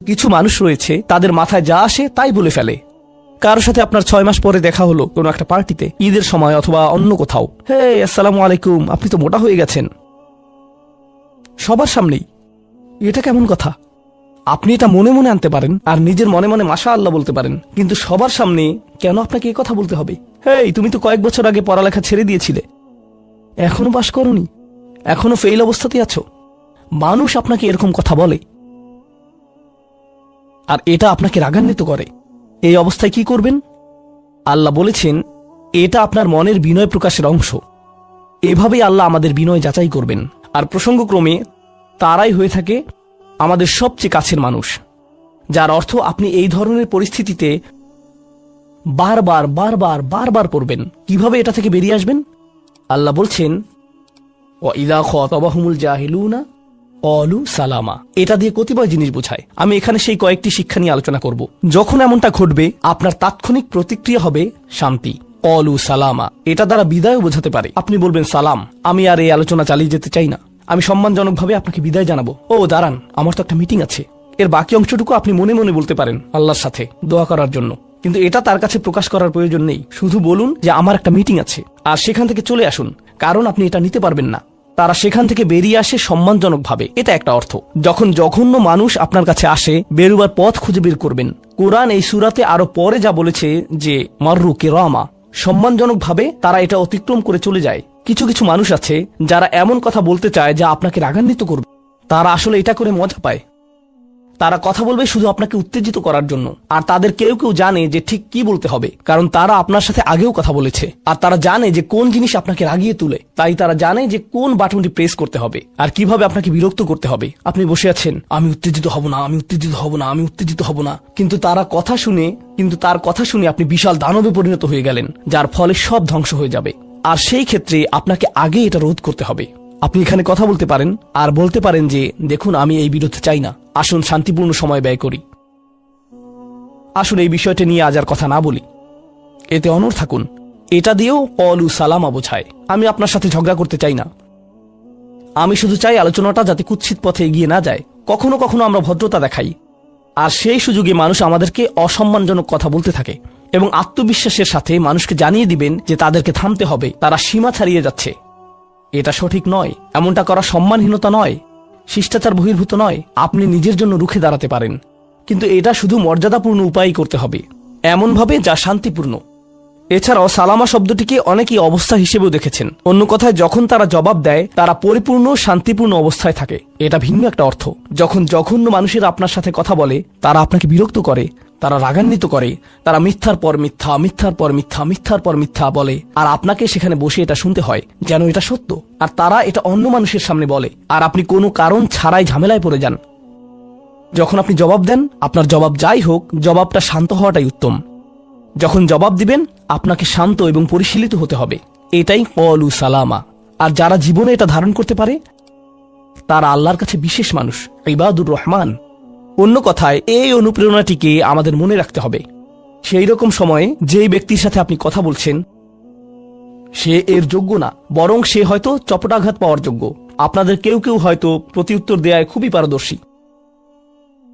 কিছু মানুষ রয়েছে তাদের মাথায় যা আসে তাই বলে ফেলে। কারোর সাথে আপনার 6 মাস পরে দেখা হলো কোনো একটা পার্টিতে, ঈদের সময় অথবা অন্য কোথাও, হে আসসালামু আলাইকুম, আপনি তো মোটা হয়ে গেছেন, সবার সামনেই। এটা কেমন কথা? আপনি এটা মনে মনে আনতে পারেন আর নিজের মনে মনে মাশা আল্লাহ বলতে পারেন, কিন্তু সবার সামনে কেন আপনাকে এই কথা বলতে হবে? হেই, তুমি তো কয়েক বছর আগে পড়ালেখা ছেড়ে দিয়েছিলে, এখনো পাশ করনি, এখনো ফেল অবস্থাতে আছো। মানুষ আপনাকে এরকম কথা বলে আর এটা আপনাকে রাগান্বিত করে। এই অবস্থায় কি করবেন? আল্লাহ বলেছেন এটা আপনার মনের বিনয় প্রকাশের অংশ। এভাবেই আল্লাহ আমাদের বিনয় যাচাই করবেন। আর প্রসঙ্গক্রমে তারাই হয়ে থাকে আমাদের সবচেয়ে কাছের মানুষ, যার অর্থ আপনি এই ধরনের পরিস্থিতিতে বারবার বারবার বারবার পড়বেন। কিভাবে এটা থেকে বেরিয়ে আসবেন? আল্লাহ বলছেন ওয়াইদা খাতাবাহুমুল জাহিলুনা ক্বালু সালামা। এটা দিয়ে কতিপয় জিনিস বোঝায়। আমি এখানে সেই কয়েকটি শিক্ষা নিয়ে আলোচনা করব। যখন এমনটা ঘটবে আপনার তাৎক্ষণিক প্রতিক্রিয়া হবে শান্তি, ক্বালু সালামা। এটা দ্বারা বিদায় বোঝাতে পারে। আপনি বলবেন সালাম, আমি আর এই আলোচনা চালিয়ে যেতে চাই না, আমি সম্মানজনকভাবে আপনাকে বিদায় জানাবো। ও দাঁড়ান, আমার তো একটা মিটিং আছে। এর বাকি অংশটুকু আপনি মনে মনে বলতে পারেন আল্লাহর সাথে দোয়া করার জন্য, কিন্তু এটা তার কাছে প্রকাশ করার প্রয়োজন নেই। শুধু বলুন যে আমার একটা মিটিং আছে, আর সেখান থেকে চলে আসুন, কারণ আপনি এটা নিতে পারবেন না। তারা সেখান থেকে বেরিয়ে আসে সম্মানজনকভাবে, এটা একটা অর্থ। যখন জঘন্য মানুষ আপনার কাছে আসে, বেরুবার পথ খুঁজে বের করবেন। কোরআন এই সূরাতে আরো পরে যা বলেছে যে মাররু কিরামা, সম্মানজনকভাবে তারা এটা অতিক্রম করে চলে যায়। কিছু কিছু মানুষ আছে যারা এমন কথা বলতে চায় যা আপনাকে রাগান্বিত করবে। তারা আসলে এটা করে মজা পায়। তারা কথা বলবে শুধু আপনাকে উত্তেজিত করার জন্য। আর তাদের কেউ কেউ জানে যে ঠিক কি বলতে হবে, কারণ তারা আপনার সাথে আগেও কথা বলেছে। আর তারা জানে যে কোন জিনিস আপনাকে রাগিয়ে তুলে, তাই তারা জানে যে কোন বাটনটি প্রেস করতে হবে আর কিভাবে আপনাকে বিরক্ত করতে হবে। আপনি বসে আছেন, আমি উত্তেজিত হব না, আমি উত্তেজিত হব না, আমি উত্তেজিত হব না, কিন্তু তার কথা শুনে আপনি বিশাল দানবে পরিণত হয়ে গেলেন, যার ফলে সব ধ্বংস হয়ে যাবে। আর সেই ক্ষেত্রে আপনাকে আগে এটা রোধ করতে হবে। আপনি এখানে কথা বলতে পারেন আর বলতে পারেন যে দেখুন, আমি এই বিরোধ চাই না, আসুন শান্তিপূর্ণ সময় ব্যয় করি, আসুন এই বিষয়টা নিয়ে আজ আর কথা না বলি, এতে অনড় থাকুন। এটা দিয়েও ক্বালু সালামা বোঝায়। আমি আপনার সাথে ঝগড়া করতে চাই না, আমি শুধু চাই আলোচনাটা যাতে কুৎসিত পথে এগিয়ে না যায়। কখনো কখনো আমরা ভদ্রতা দেখাই, আর সেই সুযোগে মানুষ আমাদেরকে অসম্মানজনক কথা বলতে থাকে, এবং আত্মবিশ্বাসের সাথে মানুষকে জানিয়ে দিবেন যে তাদেরকে থামতে হবে, তারা সীমা ছাড়িয়ে যাচ্ছে। এটা সঠিক নয়, এমনটা করা সম্মানহীনতা নয়, শিষ্টাচার বহির্ভূত নয়। আপনি নিজের জন্য রুখে দাঁড়াতে পারেন, কিন্তু এটা শুধু মর্যাদাপূর্ণ উপায় করতে হবে, এমনভাবে যা শান্তিপূর্ণ। এছাড়াও সালামা শব্দটিকে অনেকেই অবস্থা হিসেবেও দেখেছেন। অন্য কথায়, যখন তারা জবাব দেয় তারা পরিপূর্ণ শান্তিপূর্ণ অবস্থায় থাকে, এটা ভিন্ন একটা অর্থ। যখন জঘন্য মানুষেরা আপনার সাথে কথা বলে, তারা আপনাকে বিরক্ত করে, তারা রাগান্বিত করে, তারা মিথ্যার পর মিথ্যা, মিথ্যার পর মিথ্যা, মিথ্যার পর মিথ্যা বলে, আর আপনাকে সেখানে বসে এটা শুনতে হয় যেন এটা সত্য। আর তারা এটা অন্য মানুষের সামনে বলে, আর আপনি কোনো কারণ ছাড়াই ঝামেলায় পড়ে যান। যখন আপনি জবাব দেন, আপনার জবাব যাই হোক, জবাবটা শান্ত হওয়াটাই উত্তম। যখন জবাব দিবেন, আপনাকে শান্ত এবং পরিশীলিত হতে হবে। এটাই ক্বালু সালামা। আর যারা জীবনে এটা ধারণ করতে পারে, তারা আল্লাহর কাছে বিশেষ মানুষ, ইবাদুর রহমান। অন্য কথায়, এই অনুপ্রেরণাটিকে আমাদের মনে রাখতে হবে। সেই রকম সময়ে যেই ব্যক্তির সাথে আপনি কথা বলছেন সে এর যোগ্য না, বরং সে হয়তো চপটাঘাত পাওয়ার যোগ্য। আপনাদের কেউ কেউ হয়তো প্রতিউত্তর দেয়ায় খুবই পারদর্শী,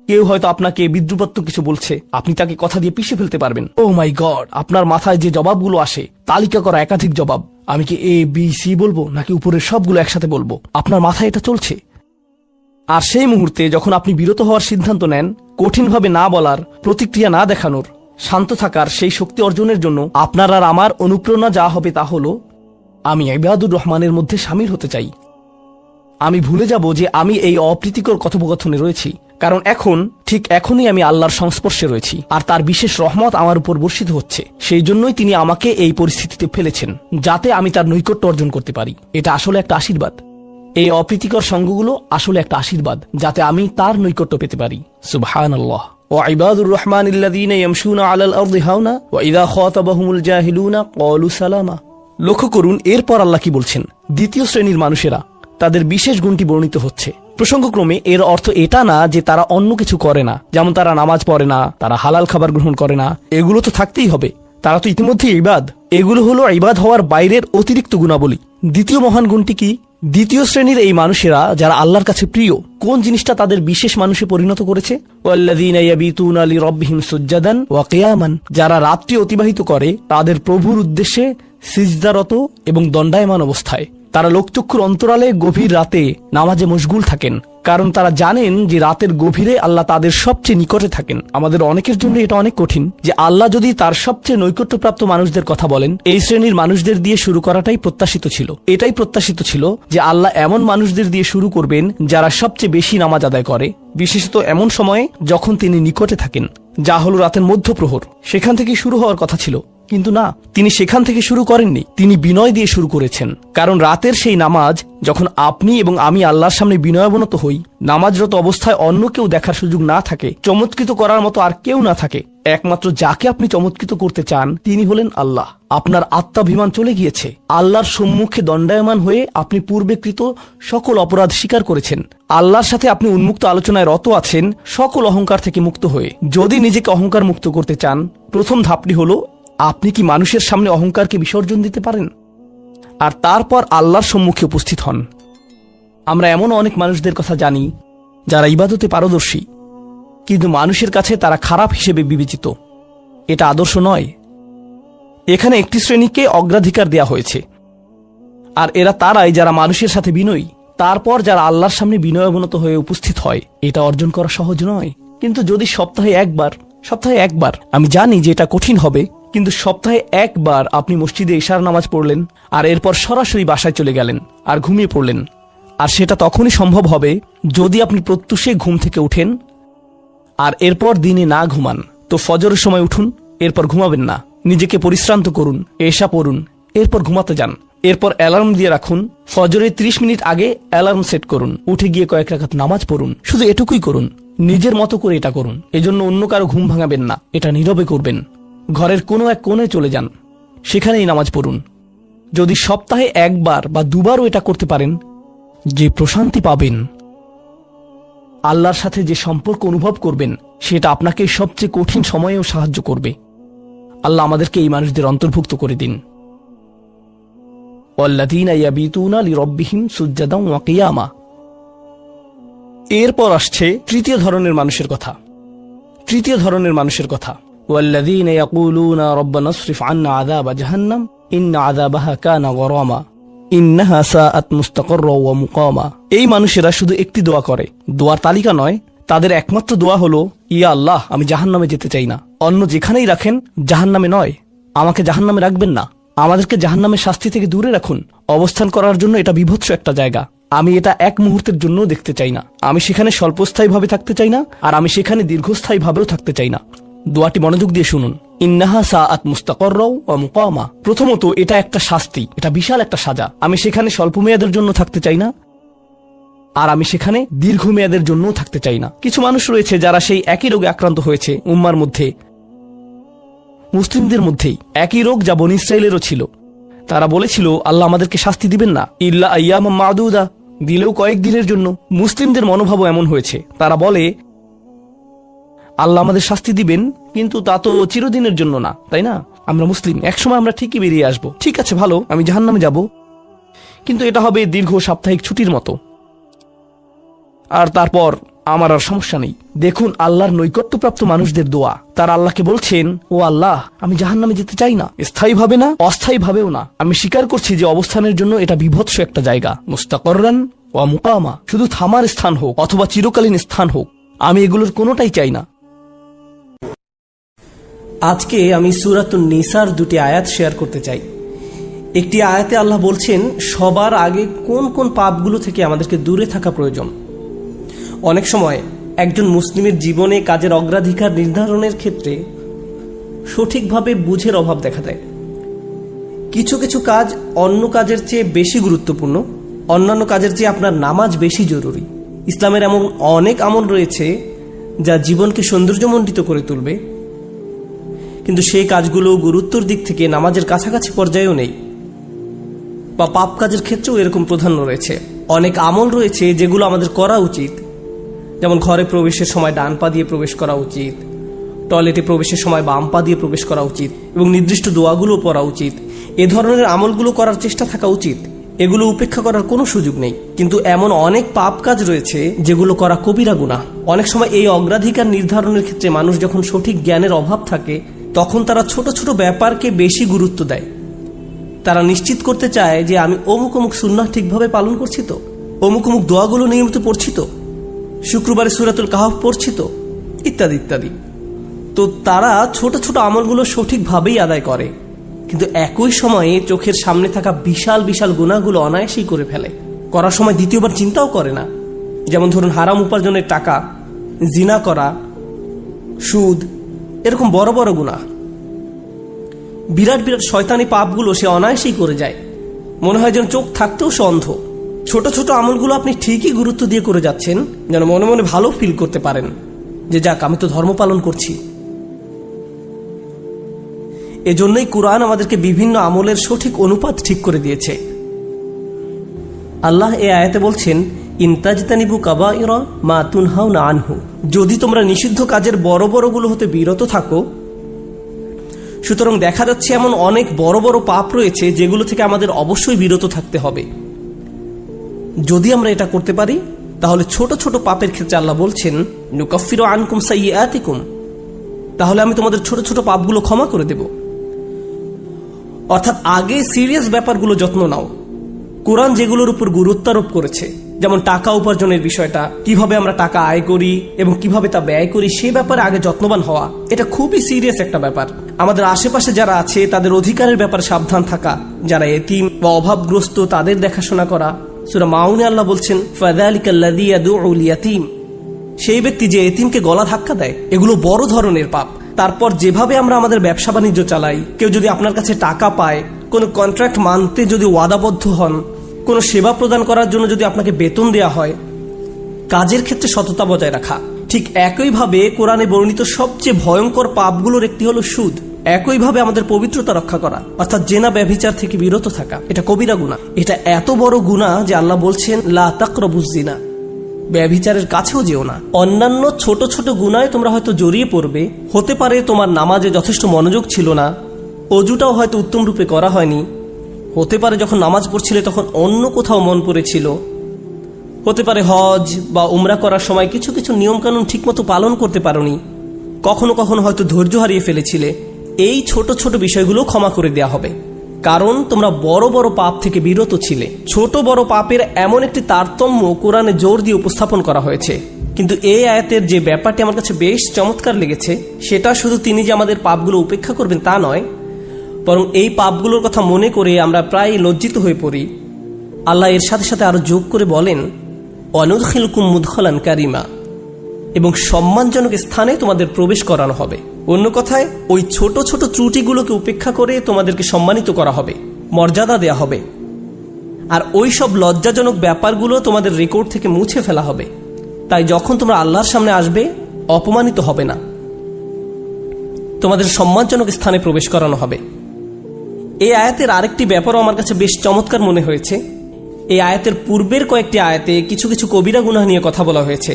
কেউ হয়তো আপনাকে বিদ্রুপাত্মক কিছু বলছে, আপনি তাকে কথা দিয়ে পিষে ফেলতে পারবেন। ও মাই গড, আপনার মাথায় যে জবাবগুলো আসে, তালিকা করা একাধিক জবাব, আমি কি এ বি সি বলবো নাকি উপরের সবগুলো একসাথে বলবো, আপনার মাথায় এটা চলছে। আর সেই মুহূর্তে যখন আপনি বিরত হওয়ার সিদ্ধান্ত নেন, কঠিনভাবে না বলার, প্রতিক্রিয়া না দেখানোর, শান্ত থাকার সেই শক্তি অর্জনের জন্য আপনার আর আমার অনুপ্রেরণা যা হবে তা হলো, আমি ইবাদুর রহমানের মধ্যে শামিল হতে চাই। আমি ভুলে যাব যে আমি এই অপ্রীতিকর কথোপকথনে রয়েছি, কারণ এখনই আমি আল্লাহর সংস্পর্শে রয়েছি, আর তার বিশেষ রহমত আমার উপর বর্ষিত হচ্ছে। সেই জন্যই তিনি আমাকে এই পরিস্থিতিতে ফেলেছেন, যাতে আমি তার নৈকট্য অর্জন করতে পারি। এটা আসলে একটা আশীর্বাদ। এই অপ্রীতিকর সঙ্গগুলো আসলে একটা আশীর্বাদ, যাতে আমি তার নৈকট্য পেতে পারি। সুবহানাল্লাহ। ওয়াইবাদুর রহমানিল্লাযীনা ইয়ামশুনা আলাল আরদি হাওনা ওয়া ইযা খাতাবাহুমুল জাহিলুনা ক্বালু সালামা। লক্ষ্য করুন এরপর আল্লাহ কি বলছেন। দ্বিতীয় শ্রেণীর মানুষেরা, তাদের বিশেষ গুণটি বর্ণিত হচ্ছে। প্রসঙ্গক্রমে এর অর্থ এটা না যে তারা অন্য কিছু করে না, যেমন তারা নামাজ পড়ে না, তারা হালাল খাবার গ্রহণ করে না। এগুলো তো থাকতেই হবে, তারা তো ইতিমধ্যে ইবাদ। এগুলো হলো ইবাদ হওয়ার বাইরের অতিরিক্ত গুণাবলী। দ্বিতীয় মহান গুণটি কি? দ্বিতীয় শ্রেণীর এই মানুষেরা যারা আল্লাহর কাছে প্রিয়, কোন জিনিসটা তাদের বিশেষ মানুষে পরিণত করেছে? ওয়াল্লাযীনা ইয়াবিতুনা লিরাব্বিহিম সুজ্জাদান ওয়া কিয়ামান, যারা রাত্রি অতিবাহিত করে তাদের প্রভুর উদ্দেশ্যে সিজদারত এবং দণ্ডায়মান অবস্থায়। তারা লোকচক্ষুর অন্তরালে গভীর রাতে নামাজে মশগুল থাকেন, কারণ তারা জানেন যে রাতের গভীরে আল্লাহ তাদের সবচেয়ে নিকটে থাকেন। আমাদের অনেকের জন্য এটা অনেক কঠিন যে আল্লাহ যদি তার সবচেয়ে নৈকট্যপ্রাপ্ত মানুষদের কথা বলেন, এই শ্রেণীর মানুষদের দিয়ে শুরু করাটাই প্রত্যাশিত ছিল। এটাই প্রত্যাশিত ছিল যে আল্লাহ এমন মানুষদের দিয়ে শুরু করবেন যারা সবচেয়ে বেশি নামাজ আদায় করে, বিশেষত এমন সময়ে যখন তিনি নিকটে থাকেন, যা হলো রাতের মধ্যপ্রহর। সেখান থেকে শুরু হওয়ার কথা ছিল, কিন্তু না, তিনি সেখান থেকে শুরু করেননি। তিনি বিনয় দিয়ে শুরু করেছেন, কারণ রাতের সেই নামাজ যখন আপনি এবং আমি আল্লাহর সামনে বিনয়াবনত হই, নামাজরত অবস্থায় অন্য কেউ দেখার সুযোগ না থাকে, চমৎকৃত করার মতো আর কেউ না থাকে, একমাত্র যাকে আপনি চমৎকৃত করতে চান তিনি হলেন আল্লাহ। আপনার আত্মাভিমান চলে গিয়েছে, আল্লাহর সম্মুখে দণ্ডায়মান হয়ে আপনি পূর্বেকৃত সকল অপরাধ স্বীকার করেছেন। আল্লাহর সাথে আপনি উন্মুক্ত আলোচনায় রত আছেন, সকল অহংকার থেকে মুক্ত হয়ে। যদি নিজেকে অহংকার মুক্ত করতে চান, প্রথম ধাপটি হলো আপনি কি মানুষের সামনে অহংকারকে বিসর্জন দিতে পারেন, আর তারপর আল্লাহর সম্মুখে উপস্থিত হন। আমরা এমন অনেক মানুষদের কথা জানি যারা ইবাদতে পারদর্শী, কিন্তু মানুষের কাছে তারা খারাপ হিসেবে বিবেচিত। এটা আদর্শ নয়। এখানে একটি শ্রেণীকে অগ্রাধিকার দেয়া হয়েছে, আর এরা তারাই যারা মানুষের সাথে বিনয়ী। তারপর যারা আল্লাহর সামনে বিনয়াবনত হয়ে উপস্থিত হয়, এটা অর্জন করা সহজ নয়। কিন্তু যদি সপ্তাহে একবার, আমি জানি যে এটা কঠিন হবে, কিন্তু সপ্তাহে একবার আপনি মসজিদে ইশার নামাজ পড়লেন, আর এরপর সরাসরি বাসায় চলে গেলেন আর ঘুমিয়ে পড়লেন, আর সেটা তখনই সম্ভব হবে যদি আপনি প্রত্যুষে ঘুম থেকে উঠেন, আর এরপর দিনে না ঘুমান। তো ফজরের সময় উঠুন, এরপর ঘুমাবেন না, নিজেকে পরিশ্রান্ত করুন, এশা পড়ুন, এরপর ঘুমাতে যান। এরপর অ্যালার্ম দিয়ে রাখুন, ফজরের 30 মিনিট আগে অ্যালার্ম সেট করুন, উঠে গিয়ে কয়েক রাকাত নামাজ পড়ুন। শুধু এটুকুই করুন, নিজের মতো করে এটা করুন। এজন্য অন্য কারো ঘুম ভাঙাবেন না, এটা নীরবে করবেন। ঘরের কোনো এক কোণে চলে যান, সেখানেই নামাজ পড়ুন। যদি সপ্তাহে একবার বা দুবারও এটা করতে পারেন, যে প্রশান্তি পাবেন, আল্লাহর সাথে যে সম্পর্ক অনুভব করবেন, সেটা আপনাকে সবচেয়ে কঠিন সময়েও সাহায্য করবে। আল্লাহ আমাদেরকে এই মানুষদের অন্তর্ভুক্ত করে দিন। ওয়াল্লাযীনা ইয়াবিতুনা লিরাব্বিহিম সুজ্জাদান ওয়া কিয়ামা। এরপর আসছে তৃতীয় ধরনের মানুষের কথা। ওয়াল্লাযীনা ইয়াকুলুনা রাব্বানা ইসরিফ আন্না আযাবা জাহান্নাম ইন্না আযাবাহা কানা গরামা ইন্নাহা সাআত মুস্তাকাররা ওয়া মুকামা। এই মানুষেরা শুধু একটি দোয়া করে, দোয়ার তালিকা নয়। তাদের একমাত্র দোয়া হলো, ইয়া আল্লাহ, আমি জাহান্নামে যেতে চাই না। অন্য যেখানেই রাখেন, জাহান্নামে নয়। আমাকে জাহান্নামে রাখবেন না, আমাদেরকে জাহান্নামের শাস্তি থেকে দূরে রাখুন। অবস্থান করার জন্য এটা বিভৎস একটা জায়গা। আমি এটা এক মুহূর্তের জন্য দেখতে চাই না। আমি সেখানে স্বল্পস্থায়ীভাবে থাকতে চাই না, আর আমি সেখানে দীর্ঘস্থায়ীভাবেও থাকতে চাই না। দোয়াটি মনোযোগ দিয়ে শুনুন। ইন্নাহা সাআত মুস্তাকাররা ওয়া মুকামা। প্রথমত, এটা একটা শাস্তি, এটা বিশাল একটা সাজা। আমি সেখানে স্বল্প মেয়াদের জন্য থাকতে চাই না, আর আমি সেখানে দীর্ঘমেয়াদের জন্যও থাকতে চাই না। কিছু মানুষ রয়েছে যারা সেই একই রোগে আক্রান্ত হয়েছে, উম্মার মধ্যে, মুসলিমদের মধ্যেই একই রোগ যা বনী ইসরাইলেরও ছিল। তারা বলেছিল, আল্লাহ আমাদেরকে শাস্তি দিবেন না, ইল্লা আইয়ামাম মাদুদা, দিলেও কয়েক দিনের জন্য। মুসলিমদের মনোভাবও এমন হয়েছে। তারা বলে, আল্লাহ আমাদের শাস্তি দিবেন, কিন্তু তা তো চিরদিনের জন্য না, তাই না? আমরা মুসলিম, একসময় আমরা ঠিকই বেরিয়ে আসবো। ঠিক আছে, ভালো, আমি জাহান্নামে যাব, কিন্তু এটা হবে দীর্ঘ সাপ্তাহিক ছুটির মতো, আর তারপর আমার আর সমস্যা নেই। দেখুন আল্লাহর নৈকট্যপ্রাপ্ত মানুষদের দোয়া। তারা আল্লাহকে বলছেন, ও আল্লাহ, আমি জাহান্নামে যেতে চাই না, স্থায়ীভাবে না, অস্থায়ীভাবেও না। আমি স্বীকার করছি যে অবস্থানের জন্য এটা বিভৎস একটা জায়গা। মুস্তাকাররান ওয়া মুকামা, শুধু থামার স্থান হোক অথবা চিরকালীন স্থান হোক, আমি এগুলোর কোনোটাই চাই না। আজকে আমি সূরাতুন নিসার দুটি আয়াত শেয়ার করতে চাই। একটি আয়াতে আল্লাহ বলছেন সবার আগে কোন কোন পাপগুলো থেকে আমাদেরকে দূরে থাকা প্রয়োজন। অনেক সময় একজন মুসলিমের জীবনে কাজের অগ্রাধিকার নির্ধারণের ক্ষেত্রে সঠিকভাবে বুঝের অভাব দেখা দেয়। কিছু কিছু কাজ অন্য কাজের চেয়ে বেশি গুরুত্বপূর্ণ, অন্যান্য কাজের চেয়ে আপনার নামাজ বেশি জরুরি। ইসলামের এমন অনেক আমল রয়েছে যা জীবনকে সৌন্দর্যমণ্ডিত করে তুলবে, কিন্তু সেই কাজগুলো গুরুত্বর দিক থেকে নামাজের কাছাকাছি পর্যায়েও নেই, বা পাপ কাজের ক্ষেত্রেও এরকম প্রাধান্য রয়েছে। অনেক আমল রয়েছে যেগুলো আমাদের করা উচিত, যেমন ঘরে প্রবেশের সময় ডান পা দিয়ে প্রবেশ করা উচিত, টয়লেটে প্রবেশের সময় বাম পা দিয়ে প্রবেশ করা উচিত, এবং নির্দিষ্ট দোয়াগুলো পড়া উচিত। এ ধরনের আমলগুলো করার চেষ্টা থাকা উচিত, এগুলো উপেক্ষা করার কোনো সুযোগ নেই। কিন্তু এমন অনেক পাপ কাজ রয়েছে যেগুলো করা কবিরা গুনাহ। অনেক সময় এই অগ্রাধিকার নির্ধারণের ক্ষেত্রে মানুষ যখন সঠিক জ্ঞানের অভাব থাকে তখন তারা ছোট ছোট ব্যাপারকে বেশি গুরুত্ব দেয়। তারা নিশ্চিত করতে চায় যে আমি অমুক অমুক সুন্নাহ ঠিকভাবে পালন করছি তো, অমুক অমুক দোয়াগুলো নিয়মিত পড়ছি তো, শুক্রবারে সূরাতুল কাহফ পড়ছি তো, ইত্যাদি ইত্যাদি। তো তারা ছোট ছোট আমলগুলো সঠিকভাবেই আদায় করে, কিন্তু একই সময়ে চোখের সামনে থাকা বিশাল বিশাল গুনাহগুলো অনায়াসেই করে ফেলে। করার সময় দ্বিতীয়বার চিন্তাও করে না। যেমন ধরুন হারাম উপার্জনের টাকা, জিনা করা, সুদ, এরকম বড় বড় গুনাহ, বিরাট বিরাট শয়তানি পাপগুলো সে অনায়াসেই করে যায়। মনে হয় যেন চোখ থাকতেও সে অন্ধ। ছোট ছোট আমলগুলো আপনি ঠিকই গুরুত্ব দিয়ে করে যাচ্ছেন, যেন মনে মনে ভালো ফিল করতে পারেন যে যাক আমি তো ধর্ম পালন করছি। এজন্যই কুরআন আমাদেরকে বিভিন্ন আমলের সঠিক অনুপাত ঠিক করে দিয়েছে। আল্লাহ এই আয়াতে বলছেন, ইনতাজতানিবু কাবাইরা মা তুনহাউনা আনহু, যদি তোমরা নিষিদ্ধ কাজের বড় বড়গুলো হতে বিরত থাকো। সুতরাং দেখা যাচ্ছে এমন অনেক বড় বড় পাপ রয়েছে যেগুলো থেকে আমাদের অবশ্যই বিরত থাকতে হবে। যদি আমরা এটা করতে পারি তাহলে ছোট ছোট পাপের ক্ষেত্রে আল্লাহ বলছেন, নুকাফিরু আনকুম সাইয়্যাতিকুম, তাহলে আমি তোমাদের ছোট ছোট পাপগুলো ক্ষমা করে দেব। অর্থাৎ আগে সিরিয়াস ব্যাপারগুলো যত্ন নাও। কোরআন যেগুলোর উপর গুরুত্ব আরোপ করেছে, যেমন টাকা উপার্জনের বিষয়টা, কিভাবে আমরা টাকা আয় করি এবং কিভাবে তা ব্যয় করি, সে ব্যাপারে আগে যত্নবান হওয়া, এটা খুবই সিরিয়াস একটা ব্যাপার। আমাদের আশেপাশে যারা আছে তাদের অধিকারের ব্যাপারে সাবধান থাকা, যারা এতিম বা অভাবগ্রস্ত তাদের দেখাশোনা করা। সূরা মাউনে আল্লাহ বলছেন, ফাযালিকাল্লাযী ইয়াদউল ইয়াতীম, সেই ব্যক্তি যে এতিমকে গলা ধাক্কা দেয়। এগুলো বড় ধরনের পাপ। তারপর যেভাবে আমরা আমাদের ব্যবসা বাণিজ্য চালাই, কেউ যদি আপনার কাছে টাকা পায়, কোনো কন্ট্রাক্ট মানতে যদি ওয়াদাবদ্ধ হন, কোনো সেবা প্রদান করার জন্য যদি আপনাকে বেতন দেয়া হয়, কাজের ক্ষেত্রে সততা বজায় রাখা। ঠিক একইভাবে কোরআনে বর্ণিত সবচেয়ে ভয়ঙ্কর পাপগুলোর একটি হলো সুদ। একইভাবে আমাদের পবিত্রতা রক্ষা করা, অর্থাৎ জেনা ব্যভিচার থেকে বিরত থাকা, এটা কবিরা গুনাহ। এটা এত বড় গুনাহ যে আল্লাহ বলছেন, লা তাকরাবুজ জিনা, ব্যভিচারের কাছেও যেও না। অন্যান্য ছোট ছোট গুনায় তোমরা হয়তো জড়িয়ে পড়বে। হতে পারে তোমার নামাজে যথেষ্ট মনোযোগ ছিল না, অজুটাও হয়তো উত্তম রূপে করা হয়নি। হতে পারে যখন নামাজ পড়ছিলে তখন অন্য কোথাও মন পড়েছিল। হতে পারে হজ বা উমরা করার সময় কিছু কিছু নিয়মকানুন ঠিকমতো পালন করতে পারোনি। কখনো কখনো হয়তো ধৈর্য হারিয়ে ফেলেছিলে। এই ছোট ছোট বিষয়গুলো ক্ষমা করে দেয়া হবে, কারণ তোমরা বড় বড় পাপ থেকে বিরত ছিলে। ছোট বড় পাপের এমন একটি তারতম্য কোরআনে জোর দিয়ে উপস্থাপন করা হয়েছে। কিন্তু এই আয়াতের যে ব্যাপারটি আমার কাছে বেশ চমৎকার লেগেছে, সেটা শুধু তিনি যে আমাদের পাপগুলো উপেক্ষা করবেন তা নয়, বরং এই পাপগুলোর কথা মনে করে আমরা প্রায় লজ্জিত হয়ে পড়ি। আল্লাহ এর সাথে সাথে আরো যোগ করে বলেন, ওয়ানুদখিলকুম মুদখালান কারিমা, এবং সম্মানজনক স্থানে তোমাদের প্রবেশ করানো হবে। অন্য কথায়, ওই ছোট ছোট ত্রুটিগুলোকে উপেক্ষা করে তোমাদেরকে সম্মানিত করা হবে, মর্যাদা দেয়া হবে। আর ওই সব লজ্জাজনক ব্যাপারগুলো তোমাদের রেকর্ড থেকে মুছে ফেলা হবে। তাই যখন তোমরা আল্লাহর সামনে আসবে, অপমানিত হবে না, তোমাদের সম্মানজনক স্থানে প্রবেশ করানো হবে। এই আয়াতের আরেকটি ব্যাপারও আমার কাছে বেশ চমৎকার মনে হয়েছে। এই আয়াতের পূর্বের কয়েকটি আয়াতে কিছু কিছু কবিরা গুনাহ নিয়ে কথা বলা হয়েছে,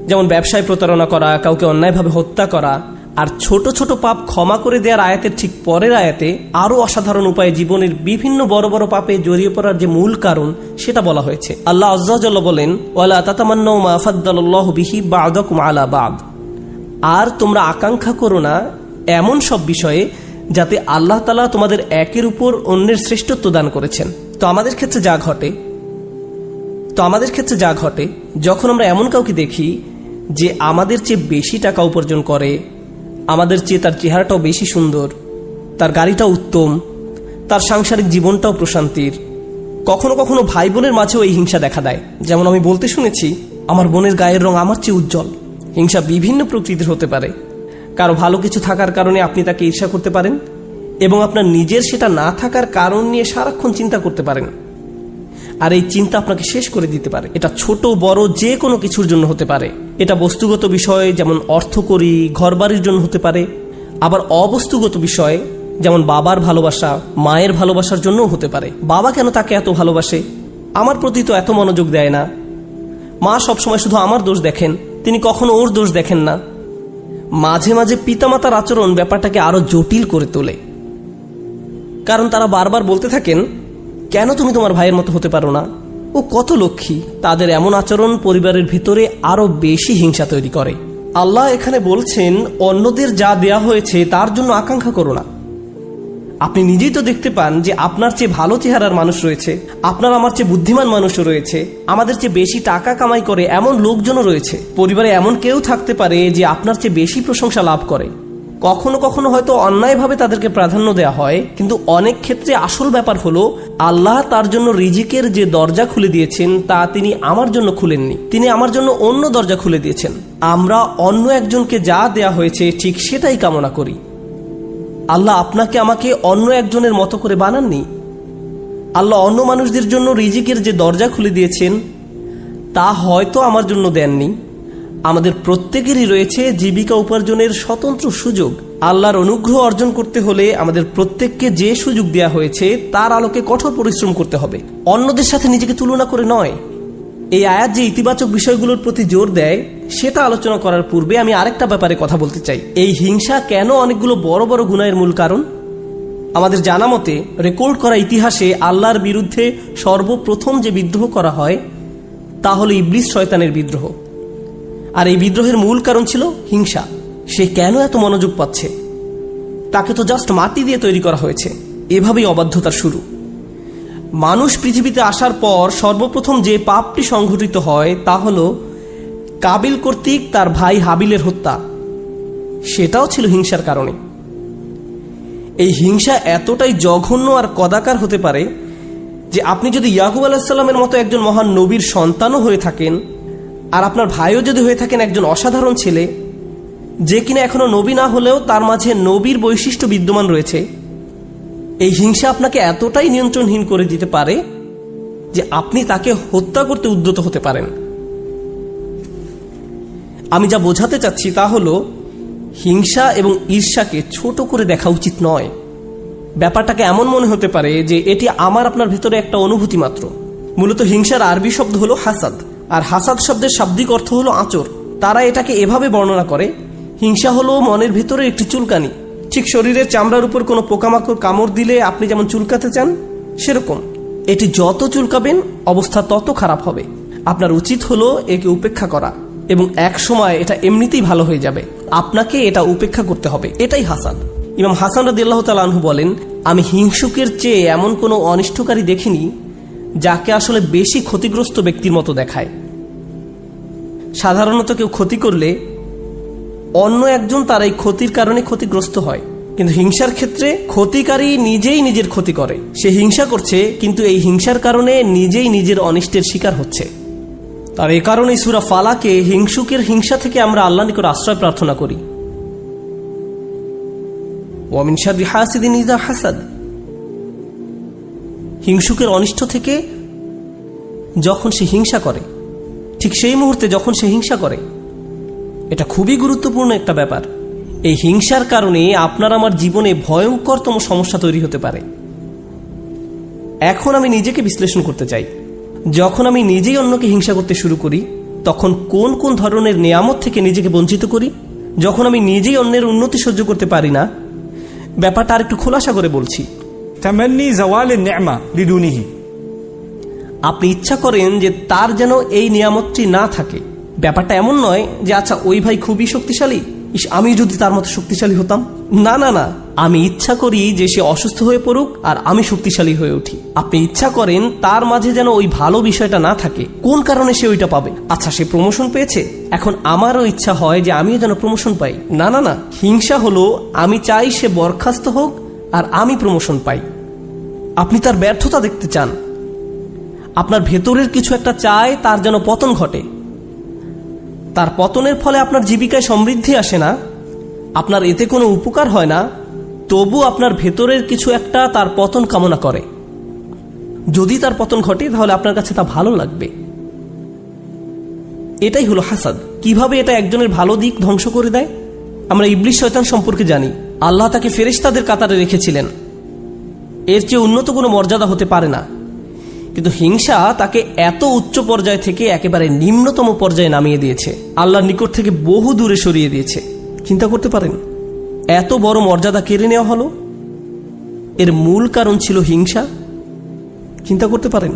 যেমন ব্যবসায় প্রতারণা করা, কাউকে অন্যায়ভাবে হত্যা করা। আর ছোট ছোট পাপ ক্ষমা করে দেওয়ার আয়াতের ঠিক পরের আয়াতে আরো অসাধারণ উপায়ে জীবনের বিভিন্ন বড় বড় পাপে জড়িয়ে পড়ার যে মূল কারণ সেটা বলা হয়েছে। আল্লাহ আযজা ওয়া জাল্লা বলেন, ওয়ালা তাতামান্নাউ মা ফাদ্দালাল্লাহু বিহি বা'দাকুম আলা বা'দ, আর তোমরা আকাঙ্ক্ষা করো না এমন সব বিষয়ে যাতে আল্লাহ তাআলা তোমাদের একের উপর অন্যের শ্রেষ্ঠত্ব দান করেছেন। তো আমাদের ক্ষেত্রে যা ঘটে যখন আমরা এমন কাউকে দেখি যে আমাদের চেয়ে বেশি টাকা উপার্জন করে, আমাদের চেয়ে তার চেহারাটাও বেশি সুন্দর, তার গাড়িটাও উত্তম, তার সাংসারিক জীবনটাও প্রশান্তির, কখনো কখনো ভাই বোনের মাঝেও এই হিংসা দেখা দেয়। যেমন আমি বলতে শুনেছি, আমার বোনের গায়ের রং আমার চেয়ে উজ্জ্বল। হিংসা বিভিন্ন প্রকৃতির হতে পারে। কারো ভালো কিছু থাকার কারণে আপনি তাকে ঈর্ষা করতে পারেন, এবং আপনার নিজের সেটা না থাকার কারণ নিয়ে সারাক্ষণ চিন্তা করতে পারেন। আর এই চিন্তা আপনাকে শেষ করে দিতে পারে। এটা ছোট বড় যে কোনো কিছুর জন্য হতে পারে। এটা বস্তুগত বিষয়, যেমন অর্থকড়ি, ঘরবাড়ির জন্য হতে পারে। আবার অবস্তুগত বিষয়, যেমন বাবার ভালোবাসা, মায়ের ভালোবাসার জন্যও হতে পারে। বাবা কেন তাকে এত ভালোবাসে? আমার প্রতি তো এত মনোযোগ দেয় না। মা সবসময় শুধু আমার দোষ দেখেন, তিনি কখনো ওর দোষ দেখেন না। মাঝে মাঝে পিতামাতার আচরণ ব্যাপারটাকে আরো জটিল করে তোলে, কারণ তারা বারবার বলতে থাকেন, কেন তুমি তোমার ভাইয়ের মতো হতে পারো না? ও কত লক্ষ্মী। তাদের এমন আচরণ পরিবারের ভিতরে আরো বেশি হিংসা তৈরি করে। আল্লাহ এখানে বলছেন, অন্যদের যা দেয়া হয়েছে তার জন্য আকাঙ্ক্ষা করো না। আপনি নিজেই তো দেখতে পান যে আপনার চেয়ে ভালো চেহারার মানুষ রয়েছে, আপনার আমার চেয়ে বুদ্ধিমান মানুষও রয়েছে, আমাদের চেয়ে বেশি টাকা কামাই করে এমন লোকজনও রয়েছে। পরিবারে এমন কেউ থাকতে পারে যে আপনার চেয়ে বেশি প্রশংসা লাভ করে। কখনো কখনো হয়তো অন্যায়ভাবে তাদেরকে প্রাধান্য দেওয়া হয়, কিন্তু অনেক ক্ষেত্রে আসল ব্যাপার হলো আল্লাহ তার জন্য রিজিকের যে দরজা খুলে দিয়েছেন তা তিনি আমার জন্য খুলেননি, তিনি আমার জন্য অন্য দরজা খুলে দিয়েছেন। আমরা অন্য একজনকে যা দেয়া হয়েছে ঠিক সেটাই কামনা করি। আল্লাহ আপনাকে আমাকে অন্য একজনের মতো করে বানাননি। আল্লাহ অন্য মানুষদের জন্য রিজিকের যে দরজা খুলে দিয়েছেন তা হয়তো আমার জন্য দেননি। আমাদের প্রত্যেকেরই রয়েছে জীবিকা উপার্জনের স্বতন্ত্র সুযোগ। আল্লাহর অনুগ্রহ অর্জন করতে হলে আমাদের প্রত্যেককে যে সুযোগ দেয়া হয়েছে তার আলোকে কঠোর পরিশ্রম করতে হবে, অন্যদের সাথে নিজেকে তুলনা করে নয়। এই আয়াত যে ইতিবাচক বিষয়গুলোর প্রতি জোর দেয় সেটা আলোচনা করার পূর্বে আমি আরেকটা ব্যাপারে কথা বলতে চাই। এই হিংসা কেন অনেকগুলো বড় বড় গুনাহের মূল কারণ? আমাদের জানা মতে রেকর্ড করা ইতিহাসে আল্লাহর বিরুদ্ধে সর্বপ্রথম যে বিদ্রোহ করা হয় তা হলো ইবলিস শয়তানের বিদ্রোহ। আর এই বিদ্রোহের মূল কারণ ছিল হিংসা। সে কেন এত মনোযোগ পাচ্ছে? তাকে তো জাস্ট মাটি দিয়ে তৈরি করা হয়েছে। এভাবেই অবাধ্যতার শুরু। মানুষ পৃথিবীতে আসার পর সর্বপ্রথম যে পাপটি সংঘটিত হয় তা হলো কাবিল কর্তৃক তার ভাই হাবিলের হত্যা। সেটাও ছিল হিংসার কারণে। এই হিংসা এতটাই জঘন্য আর কদাকার হতে পারে যে আপনি যদি ইয়াকুব আলাইহিসসালামের মতো একজন মহান নবীর সন্তানও হয়ে থাকেন, আর আপনার ভাইও যদি হয়ে থাকেন একজন অসাধারণ ছেলে যে কিনা এখনো নবী না হলেও তার মাঝে নবীর বৈশিষ্ট্য বিদ্যমান রয়েছে, এই হিংসা আপনাকে এতটাই নিয়ন্ত্রণহীন করে দিতে পারে যে আপনি তাকে হত্যা করতে উদ্যত হতে পারেন। আমি যা বোঝাতে চাচ্ছি তা হলো হিংসা এবং ঈর্ষাকে ছোট করে দেখা উচিত নয়। ব্যাপারটাকে এমন মনে হতে পারে যে এটি আমার আপনার ভিতরে একটা অনুভূতি মাত্র। মূলত হিংসার আরবি শব্দ হলো হাসাদ, আর হাসাদ শব্দের শাব্দিক অর্থ হলো আঁচড়। তারা এটাকে এভাবে বর্ণনা করে, হিংসা হলো মনের ভিতরে একটি চুলকানি। ঠিক শরীরের চামড়ার উপর কোনো পোকামাকড় কামড় দিলে আপনি যেমন চুলকাতে চান সেরকম। এটি যত চুলকাবেন অবস্থা তত খারাপ হবে। আপনার উচিত হলো একে উপেক্ষা করা, এবং এক সময় এটা এমনিতেই ভালো হয়ে যাবে। আপনাকে এটা উপেক্ষা করতে হবে। এটাই হাসাদ। ইমাম হাসান রাদিয়াল্লাহু তাআলা আনহু বলেন, আমি হিংসুকের চেয়ে এমন কোনো অনিষ্টকারী দেখিনি যাকে আসলে বেশি ক্ষতিগ্রস্ত ব্যক্তির মতো দেখায়। সাধারণত কেউ ক্ষতি করলে অন্য একজন তার এই ক্ষতির কারণে ক্ষতিগ্রস্ত হয়, কিন্তু হিংসার ক্ষেত্রে ক্ষতিকারী নিজেই নিজের ক্ষতি করে। সে হিংসা করছে কিন্তু এই হিংসার কারণে নিজেই নিজের অনিষ্টের শিকার হচ্ছে। আর এই কারণেই সূরা ফালাকে হিংসুকের হিংসা থেকে আমরা আল্লাহর নিকট আশ্রয় প্রার্থনা করি। ওয়া মিন শাররি হাসিদিন ইযা হাসাদ। হিংসুকের অনিষ্ট থেকে যখন সে হিংসা করে, ঠিক সেই মুহূর্তে যখন সে হিংসা করে, এটা খুবই গুরুত্বপূর্ণ একটা ব্যাপার। এই হিংসার কারণে আপনার আমার জীবনে ভয়ঙ্করতম সমস্যা তৈরি হতে পারে। এখন আমি নিজেকে বিশ্লেষণ করতে চাই। যখন আমি নিজেই অন্যকে হিংসা করতে শুরু করি তখন কোন কোন ধরনের নিয়ামত থেকে নিজেকে বঞ্চিত করি? যখন আমি নিজেই অন্যের উন্নতি সহ্য করতে পারি না, ব্যাপারটা আর একটু খোলাসা করে বলছি। তামান্নি জাওয়ালিন নি'মা লিদুনিহি। আপনি ইচ্ছা করেন যে তার যেন এই নিয়ামতটি না থাকে। ব্যাপারটা এমন নয় যে আচ্ছা ওই ভাই খুবই শক্তিশালী, আমি যদি তার মতো শক্তিশালী হতাম। না না না, আমি ইচ্ছা করি যে সে অসুস্থ হয়ে পড়ুক আর আমি শক্তিশালী হয়ে উঠি। আপনি ইচ্ছা করেন তার মাঝে যেন ওই ভালো বিষয়টা না থাকে। কোন কারণে সে ওইটা পাবে? আচ্ছা সে প্রমোশন পেয়েছে, এখন আমারও ইচ্ছা হয় যে আমিও যেন প্রমোশন পাই। না না না, হিংসা হলো আমি চাই সে বরখাস্ত হোক আর আমি প্রমোশন পাই। আপনি তার ব্যর্থতা দেখতে চান। আপনার ভেতরের কিছু একটা চায় তার যেন পতন ঘটে। তার পতনের ফলে আপনার জীবিকায় সমৃদ্ধি আসে না, আপনার এতে কোনো উপকার হয় না, তবু আপনার ভেতরের কিছু একটা তার পতন কামনা করে। যদি তার পতন ঘটে তাহলে আপনার কাছে তা ভালো লাগবে। এটাই হলো হাসাদ। কিভাবে এটা একজনের ভালো দিক ধ্বংস করে দেয়? আমরা ইবলিস শয়তান সম্পর্কে জানি। আল্লাহ তাকে ফেরেশতাদের কাতারে রেখেছিলেন। এর চেয়ে উন্নত কোনো মর্যাদা হতে পারে না, কিন্তু হিংসা তাকে এত উচ্চ পর্যায় থেকে একেবারে নিম্নতম পর্যায়ে নামিয়ে দিয়েছে, আল্লাহর নিকট থেকে বহু দূরে সরিয়ে দিয়েছে। চিন্তা করতে পারেন, এত বড় মর্যাদা কেড়ে নেওয়া হলো। এর মূল কারণ ছিল হিংসা। চিন্তা করতে পারেন?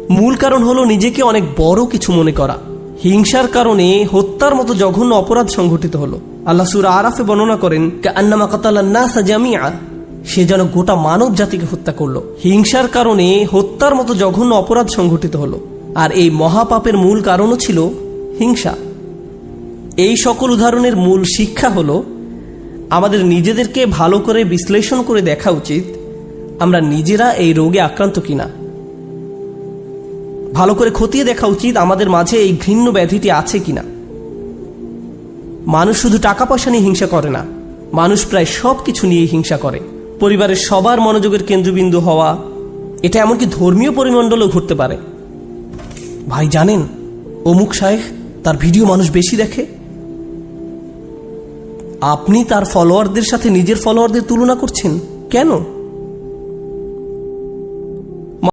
মূল কারণ হলো নিজেকে অনেক বড় কিছু মনে করা। হিংসার কারণে হত্যার মতো জঘন্য অপরাধ সংঘটিত হলো। আল্লাহ সূরা আরাফে বর্ণনা করেন, কাআন্নামা কাতালান নাসা জামিআ, সে যেন গোটা মানব জাতিকে হত্যা করলো। হিংসার কারণে হত্যার মতো জঘন্য অপরাধ সংঘটিত হলো। আর এই মহাপাপের মূল কারণও ছিল হিংসা। এই সকল উদাহরণের মূল শিক্ষা হলো আমাদের নিজেদেরকে ভালো করে বিশ্লেষণ করে দেখা উচিত আমরা নিজেরা এই রোগে আক্রান্ত কিনা। ভালো করে খতিয়ে দেখা উচিত আমাদের মাঝে এই ঘৃণ্য ব্যাধিটি আছে কিনা। মানুষ শুধু টাকা পয়সা নিয়ে হিংসা করে না, মানুষ প্রায় সব কিছু নিয়ে হিংসা করে। পরিবারের সবার মনোযোগের কেন্দ্রবিন্দু হওয়া, এটা এমনকি ধর্মীয় পরিমণ্ডলেও ঘটতে পারে। ভাই জানেন, অমুক শায়েখ, তার ভিডিও মানুষ বেশি দেখে। আপনি তার ফলোয়ারদের সাথে নিজের ফলোয়ারদের তুলনা করছেন কেন?